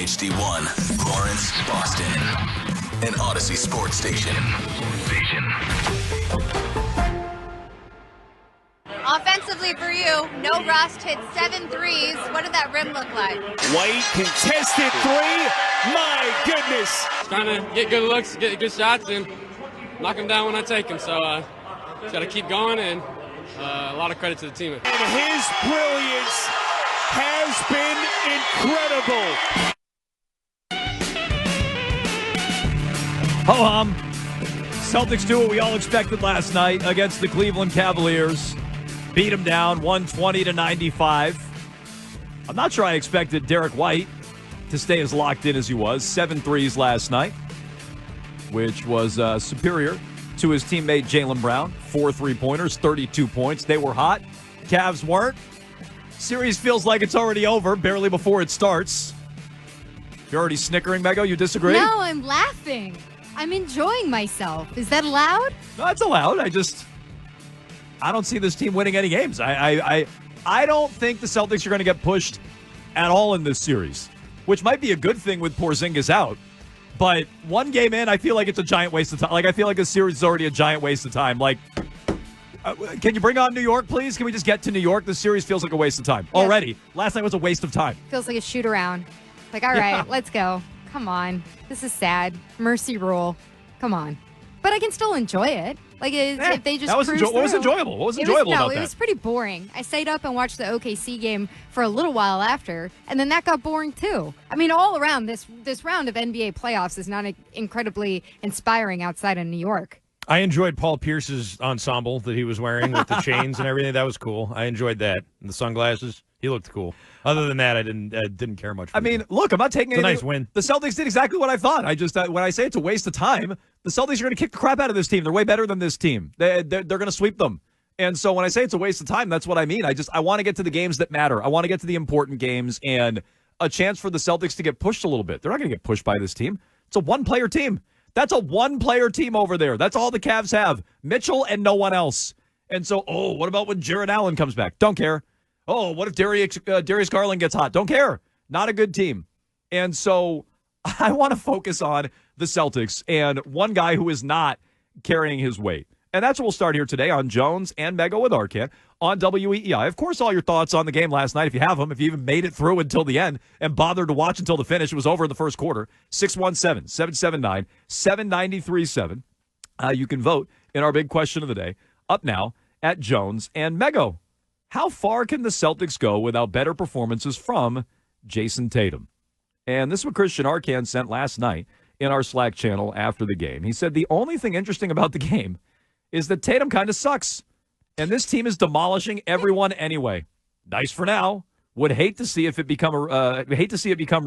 HD1, Lawrence, Boston, an Odyssey Sports Station. Offensively for you, no rust, hit 7 threes. What did that rim look like? White contested three. My goodness. Trying to get good looks, get good shots, and knock them down when I take them. So just got to keep going, and a lot of credit to the team. And his brilliance has been incredible. Ho-hum. Celtics do what we all expected last night against the Cleveland Cavaliers. Beat them down 120-95. I'm not sure I expected Derek White to stay as locked in as he was. 7 threes last night, which was superior to his teammate Jaylen Brown. 4 3-pointers, 32 points. They were hot. Cavs weren't. Series feels like it's already over, barely before it starts. You're already snickering, Mego? You disagree? No, I'm laughing. I'm enjoying myself. Is that allowed? No, it's allowed. I don't see this team winning any games. I don't think the Celtics are going to get pushed at all in this series, which might be a good thing with Porzingis out. But one game in, I feel like it's a giant waste of time. Like, I feel like this series is already a giant waste of time. Like, can you bring on New York, please? Can we just get to New York? This series feels like a waste of time already. Last night was a waste of time. Feels like a shoot around. Like, all right, let's go. Come on. This is sad. Mercy rule. Come on. But I can still enjoy it. Like, if they just what was enjoyable? What was enjoyable about that? It was pretty boring. I stayed up and watched the OKC game for a little while after, and then that got boring too. I mean, all around, this round of NBA playoffs is not incredibly inspiring outside of New York. I enjoyed Paul Pierce's ensemble that he was wearing with the chains and everything. That was cool. I enjoyed that. And the sunglasses. He looked cool. Other than that, I didn't care much. I mean, look, I'm not taking it's a nice win. The Celtics did exactly what I thought. I just when I say it's a waste of time, the Celtics are going to kick the crap out of this team. They're way better than this team. They're going to sweep them. And so when I say it's a waste of time, that's what I mean. I want to get to the games that matter. I want to get to the important games and a chance for the Celtics to get pushed a little bit. They're not going to get pushed by this team. It's a one-player team. That's a one-player team over there. That's all the Cavs have. Mitchell and no one else. And so, what about when Jarrett Allen comes back? Don't care. Oh, what if Darius Garland gets hot? Don't care. Not a good team. And so I want to focus on the Celtics and one guy who is not carrying his weight. And that's what we'll start here today on Jones and Mego with Arcand on WEEI. Of course, all your thoughts on the game last night, if you have them, if you even made it through until the end and bothered to watch until the finish, it was over in the first quarter, 617-779-7937. You can vote in our big question of the day up now at Jones and Mego. How far can the Celtics go without better performances from Jason Tatum? And this is what Christian Arcand sent last night in our Slack channel after the game. He said the only thing interesting about the game is that Tatum kind of sucks, and this team is demolishing everyone anyway. Nice for now. Would hate to see it become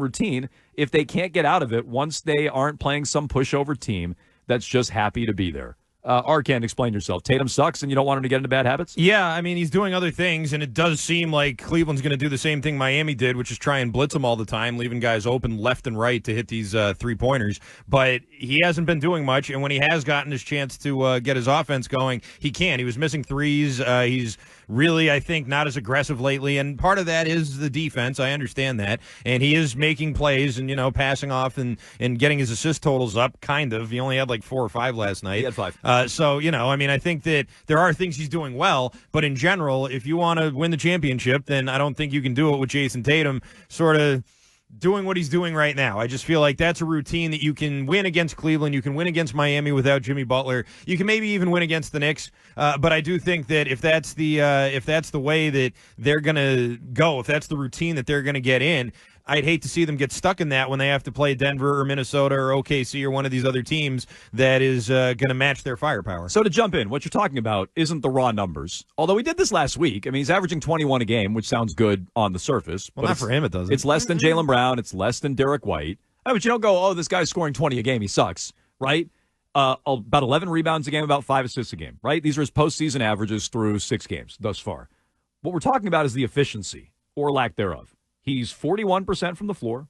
routine if they can't get out of it once they aren't playing some pushover team that's just happy to be there. Arcand, explain yourself. Tatum sucks and you don't want him to get into bad habits? Yeah, I mean, he's doing other things, and it does seem like Cleveland's going to do the same thing Miami did, which is try and blitz him all the time, leaving guys open left and right to hit these three-pointers. But he hasn't been doing much, and when he has gotten his chance to get his offense going, he can't. He was missing threes. He's really, I think, not as aggressive lately, and part of that is the defense. I understand that. And he is making plays and, passing off and getting his assist totals up, kind of. He only had like 4 or 5 last night. He had 5. I think that there are things he's doing well, but in general, if you want to win the championship, then I don't think you can do it with Jason Tatum sort of doing what he's doing right now. I just feel like that's a routine that you can win against Cleveland. You can win against Miami without Jimmy Butler. You can maybe even win against the Knicks. But I do think that if that's the way that they're going to go, if that's the routine that they're going to get in, I'd hate to see them get stuck in that when they have to play Denver or Minnesota or OKC or one of these other teams that is going to match their firepower. So to jump in, what you're talking about isn't the raw numbers. Although we did this last week. I mean, he's averaging 21 a game, which sounds good on the surface. Well, not for him, it doesn't. It's less than Jaylen Brown. It's less than Derek White. But you don't go, this guy's scoring 20 a game. He sucks, right? About 11 rebounds a game, about 5 assists a game, right? These are his postseason averages through 6 games thus far. What we're talking about is the efficiency or lack thereof. He's 41% from the floor.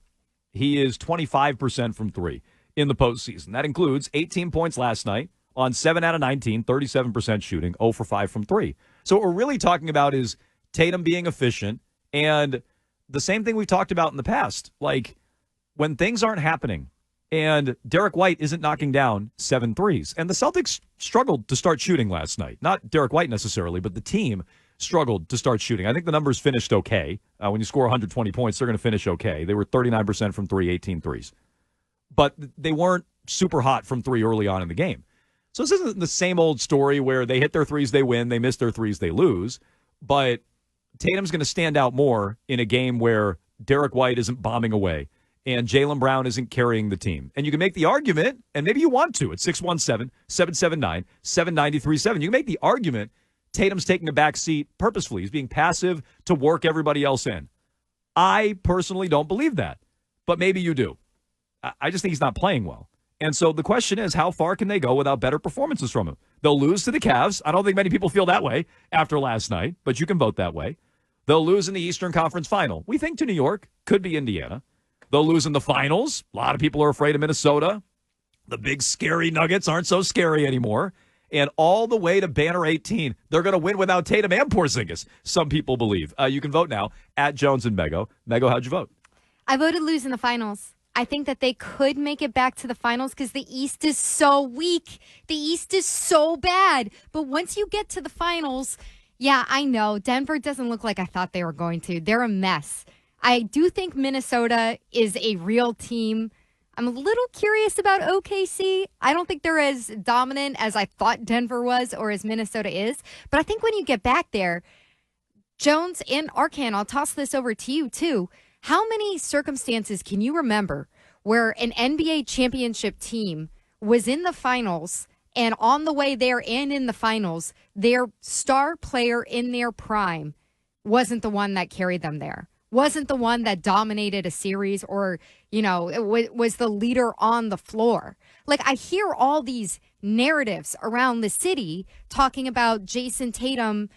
He is 25% from 3 in the postseason. That includes 18 points last night on 7 out of 19, 37% shooting, 0 for 5 from 3. So what we're really talking about is Tatum being efficient and the same thing we've talked about in the past. Like, when things aren't happening and Derek White isn't knocking down 7 threes, and the Celtics struggled to start shooting last night. Not Derek White necessarily, but the team struggled to start shooting. I think the numbers finished okay. When you score 120 points, they're going to finish okay. They were 39% from 3, 18 threes. But they weren't super hot from 3 early on in the game. So this isn't the same old story where they hit their threes, they win, they miss their threes, they lose. But Tatum's going to stand out more in a game where Derek White isn't bombing away and Jaylen Brown isn't carrying the team. And you can make the argument, and maybe you want to, at 617-779-7937. You can make the argument Tatum's taking a back seat purposefully. He's being passive to work everybody else in. I personally don't believe that, but maybe you do. I just think he's not playing well. And so the question is, how far can they go without better performances from him? They'll lose to the Cavs. I don't think many people feel that way after last night, but you can vote that way. They'll lose in the Eastern Conference Final. We think to New York, could be Indiana. They'll lose in the finals. A lot of people are afraid of Minnesota. The big scary Nuggets aren't so scary anymore. And all the way to Banner 18, they're going to win without Tatum and Porzingis, some people believe. You can vote now at Jones and Mego. Mego, how'd you vote? I voted lose in the finals. I think that they could make it back to the finals because the East is so weak. The East is so bad. But once you get to the finals, yeah, I know. Denver doesn't look like I thought they were going to. They're a mess. I do think Minnesota is a real team. I'm a little curious about OKC. I don't think they're as dominant as I thought Denver was or as Minnesota is. But I think when you get back there, Jones and Arkan, I'll toss this over to you too. How many circumstances can you remember where an NBA championship team was in the finals and on the way there and in the finals, their star player in their prime wasn't the one that carried them there? Wasn't the one that dominated a series or, was the leader on the floor. Like, I hear all these narratives around the city talking about Jason Tatum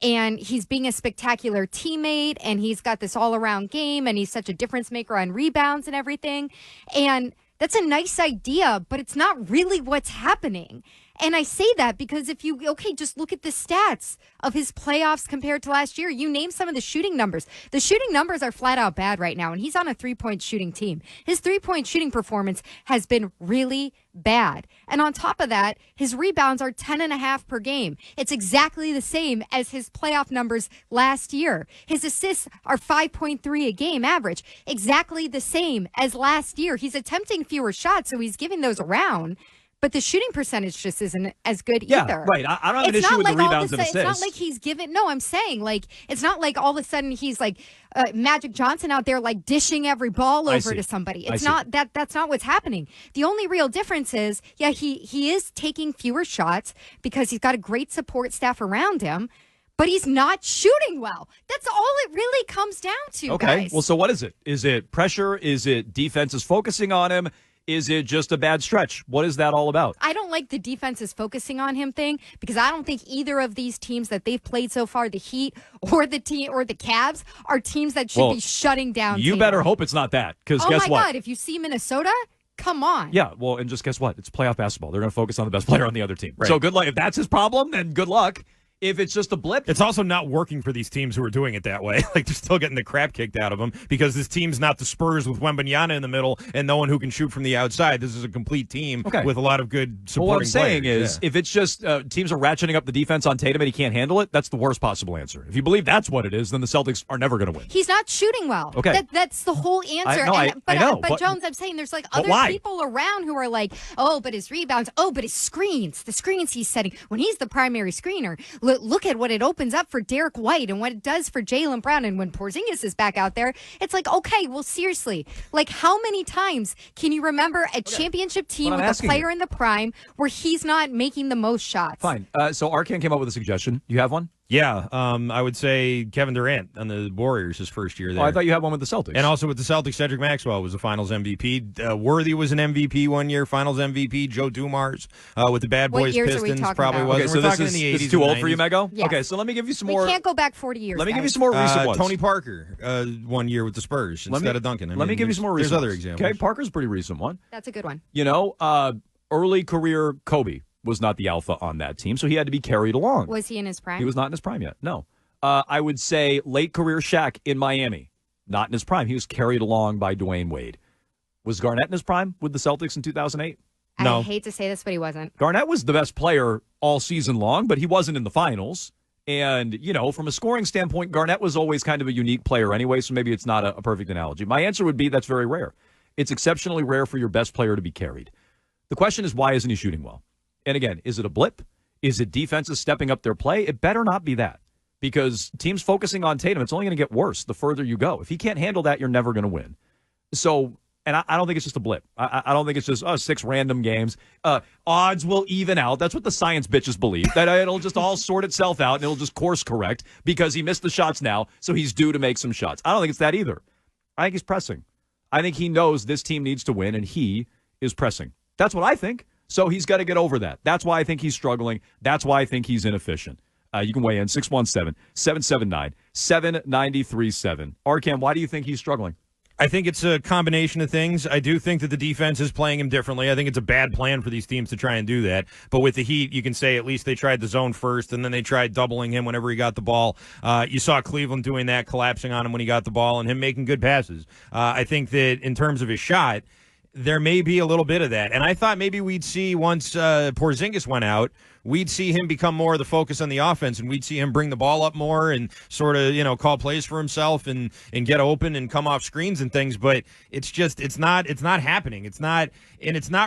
and he's being a spectacular teammate and he's got this all-around game and he's such a difference maker on rebounds and everything. And that's a nice idea, but it's not really what's happening. And I say that because if you, just look at the stats of his playoffs compared to last year. You name some of the shooting numbers. The shooting numbers are flat out bad right now, and he's on a 3-point shooting team. His 3-point shooting performance has been really bad. And on top of that, his rebounds are 10.5 per game. It's exactly the same as his playoff numbers last year. His assists are 5.3 a game average. Exactly the same as last year. He's attempting fewer shots, so he's giving those around. But the shooting percentage just isn't as good either. Right. I don't have an issue with the rebounds and assists. It's not like he's given. No, I'm saying it's not like all of a sudden he's like Magic Johnson out there like dishing every ball over to somebody. It's not that. That's not what's happening. The only real difference is, he is taking fewer shots because he's got a great support staff around him. But he's not shooting well. That's all it really comes down to. Okay. Guys. Well, so what is it? Is it pressure? Is it defense is focusing on him? Is it just a bad stretch? What is that all about? I don't like the defense is focusing on him thing because I don't think either of these teams that they've played so far, the Heat or the Cavs, are teams that should be shutting down. You better hope it's not that, because guess what? Oh my God! If you see Minnesota, come on. Yeah. Well, and just guess what? It's playoff basketball. They're going to focus on the best player on the other team. Right. So good luck. If that's his problem, then good luck. If it's just a blip. It's also not working for these teams who are doing it that way. Like, they're still getting the crap kicked out of them because this team's not the Spurs with Wembanyama in the middle and no one who can shoot from the outside. This is a complete team with a lot of good supporting players. What I'm saying is, if it's just teams are ratcheting up the defense on Tatum and he can't handle it, that's the worst possible answer. If you believe that's what it is, then the Celtics are never going to win. He's not shooting well. Okay. That's the whole answer. I know. But Jones, I'm saying there's like other people around who are like, but his rebounds, but his screens, the screens he's setting when he's the primary screener. Look at what it opens up for Derek White and what it does for Jaylen Brown. And when Porzingis is back out there, it's like, okay, well, seriously, like how many times can you remember a championship team with a player in the prime where he's not making the most shots? Fine. So Arkan came up with a suggestion. You have one? Yeah, I would say Kevin Durant on the Warriors his first year there. Oh, I thought you had one with the Celtics. And also with the Celtics, Cedric Maxwell was the Finals MVP. Worthy was an MVP one year, Finals MVP. Joe Dumars with the Bad Boys Pistons probably about? was. Okay, so this is too old for you, Mego? Yes. Okay, so let me give you some more. We can't go back 40 years. Let me guys. give you some more recent ones. Tony Parker 1 year with the Spurs instead of Duncan. Let me give you some more recent There's other ones. examples. Okay, Parker's a pretty recent one. That's a good one. Early career Kobe was not the alpha on that team, so he had to be carried along. Was he in his prime? He was not in his prime yet, no. I would say late career Shaq in Miami, not in his prime. He was carried along by Dwayne Wade. Was Garnett in his prime with the Celtics in 2008? No. I hate to say this, but he wasn't. Garnett was the best player all season long, but he wasn't in the finals. And, from a scoring standpoint, Garnett was always kind of a unique player anyway, so maybe it's not a perfect analogy. My answer would be that's very rare. It's exceptionally rare for your best player to be carried. The question is, why isn't he shooting well? And again, is it a blip? Is it defenses stepping up their play? It better not be that, because teams focusing on Tatum, it's only going to get worse the further you go. If he can't handle that, you're never going to win. So, and I don't think it's just a blip. I don't think it's just 6 random games. Odds will even out. That's what the science bitches believe, that it'll just all sort itself out and it'll just course correct because he missed the shots now, so he's due to make some shots. I don't think it's that either. I think he's pressing. I think he knows this team needs to win, and he is pressing. That's what I think. So he's got to get over that. That's why I think he's struggling. That's why I think he's inefficient. You can weigh in 617-779-7937. Arcam, why do you think he's struggling? I think it's a combination of things. I do think that the defense is playing him differently. I think it's a bad plan for these teams to try and do that. But with the Heat, you can say at least they tried the zone first, and then they tried doubling him whenever he got the ball. You saw Cleveland doing that, collapsing on him when he got the ball, and him making good passes. I think that in terms of his shot, there may be a little bit of that. And I thought maybe we'd see once Porzingis went out, we'd see him become more of the focus on the offense, and we'd see him bring the ball up more and sort of, call plays for himself and get open and come off screens and things. But it's not happening. It's not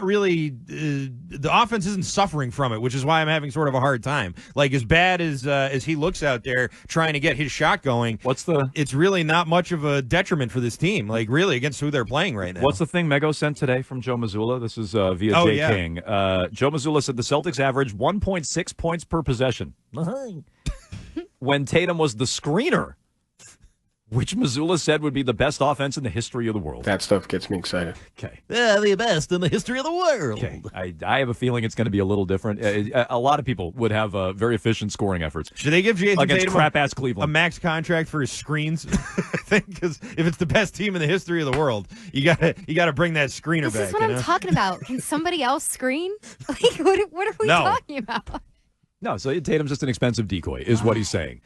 really, the offense isn't suffering from it, which is why I'm having sort of a hard time. Like, as bad as he looks out there trying to get his shot going, it's really not much of a detriment for this team, like really against who they're playing right now. What's the thing Mego sent today from Joe Mazzulla? This is via Jay King. Joe Mazzulla said the Celtics average 1.6 points per possession when Tatum was the screener, which Mazzulla said would be the best offense in the history of the world. That stuff gets me excited. Okay. The best in the history of the world. Okay. I have a feeling it's going to be a little different. A lot of people would have very efficient scoring efforts. Should they give Jason against Tatum crap-ass Cleveland a max contract for his screens? I think because if it's the best team in the history of the world, you gotta bring that screener back. This is what I'm talking about. Can somebody else screen? Like, what are we talking about? No, so Tatum's just an expensive decoy, is what he's saying.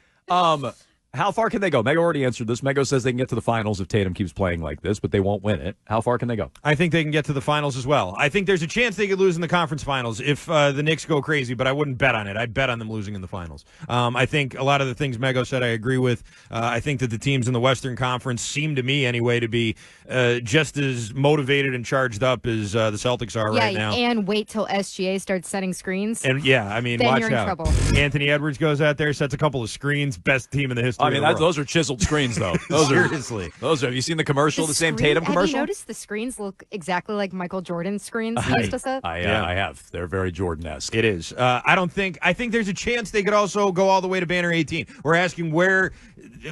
How far can they go? Mego already answered this. Mego says they can get to the finals if Tatum keeps playing like this, but they won't win it. How far can they go? I think they can get to the finals as well. I think there's a chance they could lose in the conference finals if the Knicks go crazy, but I wouldn't bet on it. I'd bet on them losing in the finals. I think a lot of the things Mego said I agree with. I think that the teams in the Western Conference seem to me anyway to be just as motivated and charged up as the Celtics are right now. And wait till SGA starts setting screens. And then watch you're in out. trouble. Anthony Edwards goes out there, sets a couple of screens, best team in the history of the world. Those are chiseled screens, though. Seriously. Have you seen the commercial, the same Tatum commercial? Have you noticed the screens look exactly like Michael Jordan's screens he used to set? I have. They're very Jordan-esque. It is. I think there's a chance they could also go all the way to banner 18. We're asking where.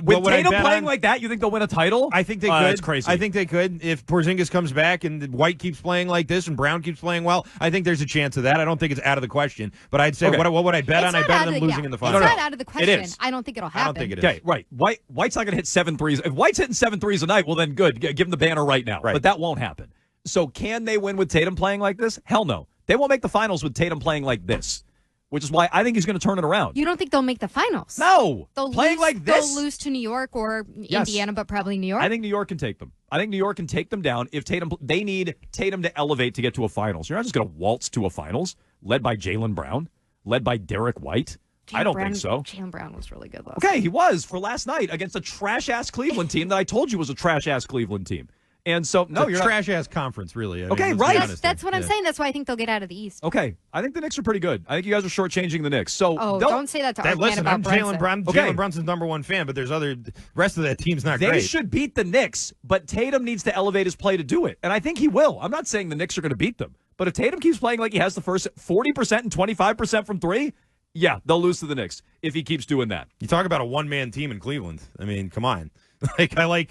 With Tatum playing like that, you think they'll win a title? I think they could. That's crazy. I think they could. If Porzingis comes back and White keeps playing like this and Brown keeps playing well, I think there's a chance of that. I don't think it's out of the question. But I'd say, what would I bet on? I bet on them losing in the finals. It's not out of the question. It is. I don't think it'll happen. I don't think it is. Okay, right. White's not going to hit 7 threes. If White's hitting 7 threes a night, well, then good. Give him the banner right now. Right. But that won't happen. So can they win with Tatum playing like this? Hell no. They won't make the finals with Tatum playing like this, which is why I think he's going to turn it around. You don't think they'll make the finals? No. They'll playing lose, like this? They'll lose to New York or Indiana, but probably New York? I think New York can take them. I think New York can take them down. If they need Tatum to elevate to get to a finals. You're not just going to waltz to a finals led by Jaylen Brown, led by Derek White. I don't think so. Jaylen Brown was really good last night. He was for last night against a trash-ass Cleveland team that I told you was a trash-ass Cleveland team. And so, no, you're trash-ass conference, really. Okay, right. That's what I'm saying. That's why I think they'll get out of the East. Okay. I think the Knicks are pretty good. I think you guys are shortchanging the Knicks. So don't say that to Arcand about Brunson. Jalen Brunson's #1 fan, but there's rest of that team's not great. They should beat the Knicks, but Tatum needs to elevate his play to do it. And I think he will. I'm not saying the Knicks are going to beat them. But if Tatum keeps playing like he has the first 40% and 25% from three, yeah, they'll lose to the Knicks if he keeps doing that. You talk about a one-man team in Cleveland. I mean, come on. I like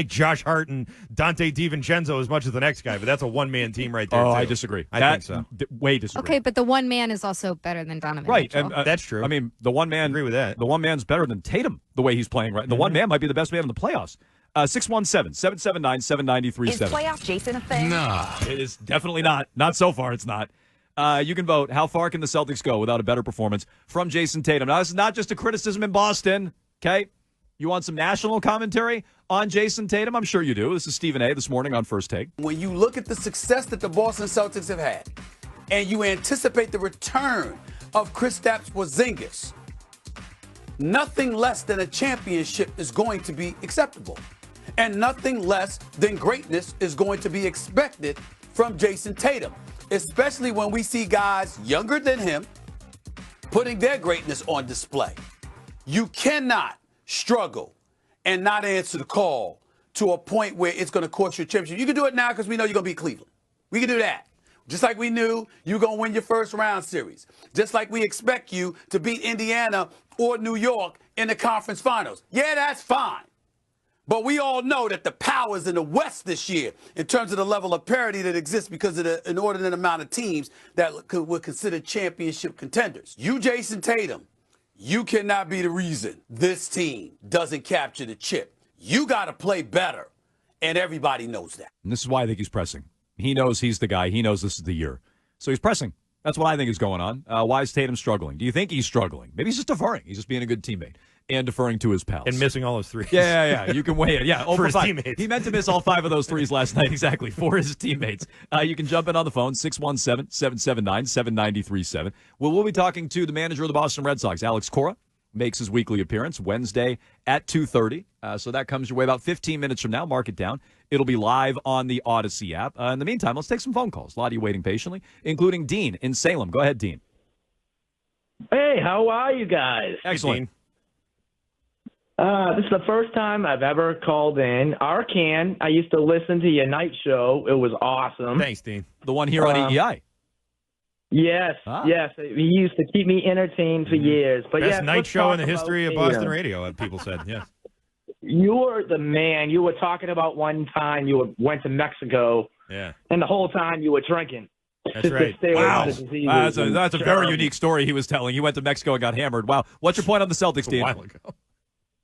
Josh Hart and Dante DiVincenzo as much as the next guy, but that's a one-man team right there. Oh, too. I disagree. I think so. Way disagree. Okay, but the one man is also better than Donovan right, Mitchell. and that's true. I mean, the one man. I agree with that. The one man's better than Tatum the way he's playing right. The one man might be the best man in the playoffs. 617-779-7937. Is playoff Jason a thing? Nah, it is definitely not. Not so far. It's not. You can vote. How far can the Celtics go without a better performance from Jason Tatum? Now, this is not just a criticism in Boston. Okay. You want some national commentary on Jason Tatum? I'm sure you do. This is Stephen A. this morning on First Take. When you look at the success that the Boston Celtics have had, and you anticipate the return of Kristaps Porzingis, nothing less than a championship is going to be acceptable. And nothing less than greatness is going to be expected from Jason Tatum, especially when we see guys younger than him putting their greatness on display. You cannot struggle and not answer the call to a point where it's going to cost you a championship. You can do it now because we know you're going to beat Cleveland. We can do that. Just like we knew you were going to win your first round series. Just like we expect you to beat Indiana or New York in the conference finals. Yeah, that's fine. But we all know that the powers in the West this year, in terms of the level of parity that exists because of the inordinate amount of teams that were considered championship contenders. You, Jason Tatum, you cannot be the reason this team doesn't capture the chip. You got to play better, and everybody knows that. And this is why I think he's pressing. He knows he's the guy. He knows this is the year. So he's pressing. That's what I think is going on. Why is Tatum struggling? Do you think he's struggling? Maybe he's just deferring. He's just being a good teammate and deferring to his pals. And missing all his threes. Yeah. You can weigh it. Yeah, for his teammates. He meant to miss all 5 of those threes last night, exactly, for his teammates. You can jump in on the phone, 617-779-7937. We'll be talking to the manager of the Boston Red Sox, Alex Cora. Makes his weekly appearance Wednesday at 2:30. So that comes your way about 15 minutes from now. Mark it down. It'll be live on the Odyssey app. In the meantime, let's take some phone calls. A lot of you waiting patiently, including Dean in Salem. Go ahead, Dean. Hey, how are you guys? Excellent. This is the first time I've ever called in. Arcan, I used to listen to your night show. It was awesome. Thanks, Dean. The one here on EEI. Yes. He used to keep me entertained for years. But Best yes, night let's show talk in the about history of Tatum. Boston radio, people said. Yes. You were the man. You were talking about one time you went to Mexico, Yeah. and the whole time you were drinking. That's right. Wow. That's a very unique story he was telling. He went to Mexico and got hammered. Wow. What's your point on the Celtics, Dean? A while ago.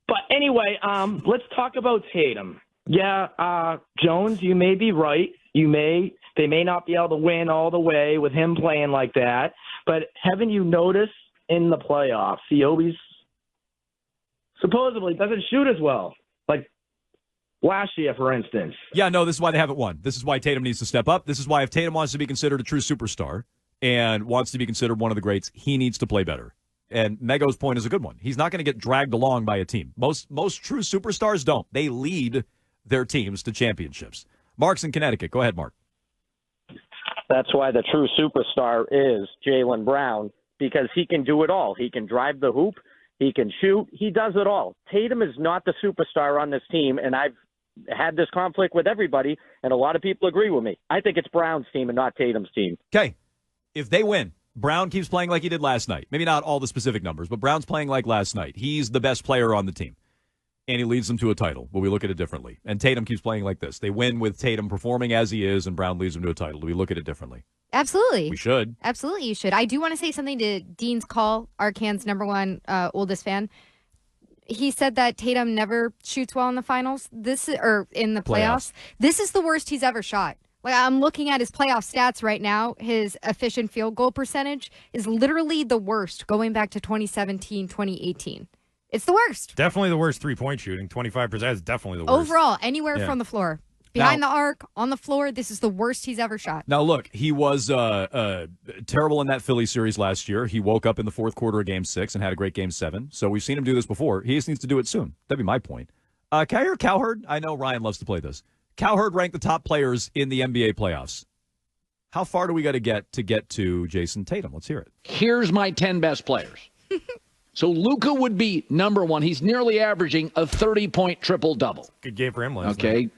But anyway, let's talk about Tatum. Yeah, Jones, you may be right. They may not be able to win all the way with him playing like that. But haven't you noticed in the playoffs, he always supposedly doesn't shoot as well, like last year, for instance. Yeah, no, this is why they haven't won. This is why Tatum needs to step up. This is why if Tatum wants to be considered a true superstar and wants to be considered one of the greats, he needs to play better. And Mego's point is a good one. He's not going to get dragged along by a team. Most true superstars don't. They lead their teams to championships. Mark's in Connecticut. Go ahead, Mark. That's why the true superstar is Jaylen Brown, because he can do it all. He can drive the hoop. He can shoot. He does it all. Tatum is not the superstar on this team, and I've had this conflict with everybody, and a lot of people agree with me. I think it's Brown's team and not Tatum's team. Okay. If they win, Brown keeps playing like he did last night. Maybe not all the specific numbers, but Brown's playing like last night. He's the best player on the team, and he leads them to a title. But we look at it differently. And Tatum keeps playing like this. They win with Tatum performing as he is, and Brown leads them to a title. Do we look at it differently? Absolutely. We should. Absolutely, you should. I do want to say something to Dean's call, Arcan's number one oldest fan. He said that Tatum never shoots well in the finals. Or in the playoffs. This is the worst he's ever shot. Like, I'm looking at his playoff stats right now. His efficient field goal percentage is literally the worst going back to 2017, 2018. It's the worst. Definitely the worst three-point shooting. 25% is definitely the worst. Overall, anywhere from the floor. Behind the arc, on the floor, this is the worst he's ever shot. Now, look, he was terrible in that Philly series last year. He woke up in the fourth quarter of Game 6 and had a great Game 7. So we've seen him do this before. He just needs to do it soon. That'd be my point. Can I hear Cowherd? I know Ryan loves to play this. Cowherd ranked the top players in the NBA playoffs. How far do we got to get to Jason Tatum? Let's hear it. Here's my 10 best players. So Luka would be number one. He's nearly averaging a 30-point triple-double. Good game for him last night. Okay,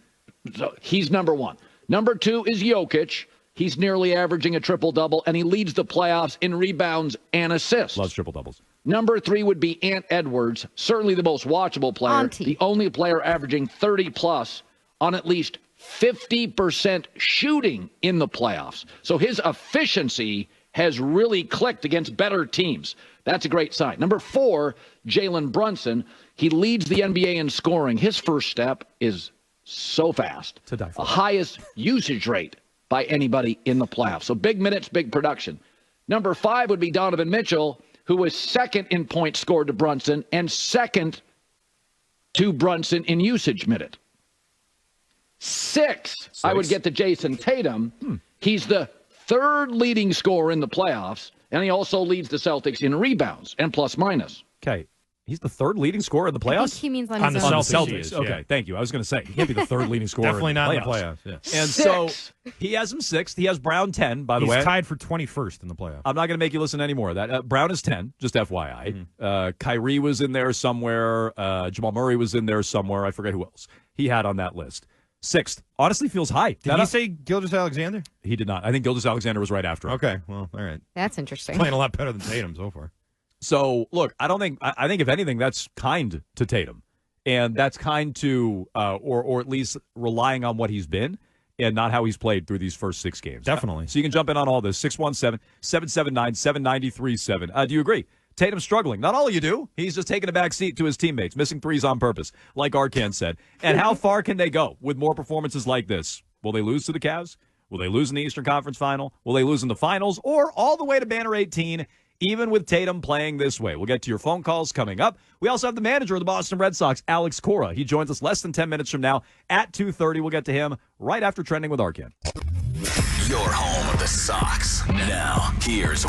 so he's number one. Number two is Jokic. He's nearly averaging a triple-double, and he leads the playoffs in rebounds and assists. Loves triple-doubles. Number three would be Ant Edwards, certainly the most watchable player. Auntie. The only player averaging 30-plus on at least 50% shooting in the playoffs. So his efficiency has really clicked against better teams. That's a great sign. Number four, Jalen Brunson. He leads the NBA in scoring. His first step is so fast. To die for. The highest usage rate by anybody in the playoffs. So big minutes, big production. Number five would be Donovan Mitchell, who was second in points scored to Brunson and second to Brunson in usage minute. 6, I would get to Jason Tatum. He's the 3rd leading scorer in the playoffs, and he also leads the Celtics in rebounds and plus minus. Okay. He's the 3rd leading scorer in the I playoffs? think he means on On his the own. Celtics. Okay, Yeah. thank you. I was going to say, he can't be the 3rd leading scorer Definitely in the not playoffs. in the playoffs. Yeah. And 6. so he has him 6th. He has Brown 10, by the He's way. tied for 21st in the playoffs. I'm not going to make you listen to any more of that. Brown is 10, just FYI. Kyrie was in there somewhere. Jamal Murray was in there somewhere. I forget who else he had on that list. 6th. Honestly feels high. Did he say Gilgeous-Alexander? He did not. I think Gilgeous-Alexander was right after him. Okay, well, all right. That's interesting. Playing a lot better than Tatum so far. So, look, I think if anything, that's kind to Tatum. And that's kind to, or at least relying on what he's been and not how he's played through these first 6 games. Definitely. So you can jump in on all this. 617-779-7937. Do you agree? Tatum's struggling. Not all of you do. He's just taking a back seat to his teammates, missing threes on purpose, like Arkan said. And how far can they go with more performances like this? Will they lose to the Cavs? Will they lose in the Eastern Conference Final? Will they lose in the finals? Or all the way to Banner 18, even with Tatum playing this way? We'll get to your phone calls coming up. We also have the manager of the Boston Red Sox, Alex Cora. He joins us less than 10 minutes from now at 2:30. We'll get to him right after Trending with Arkan. Your home of the Sox. Now, here's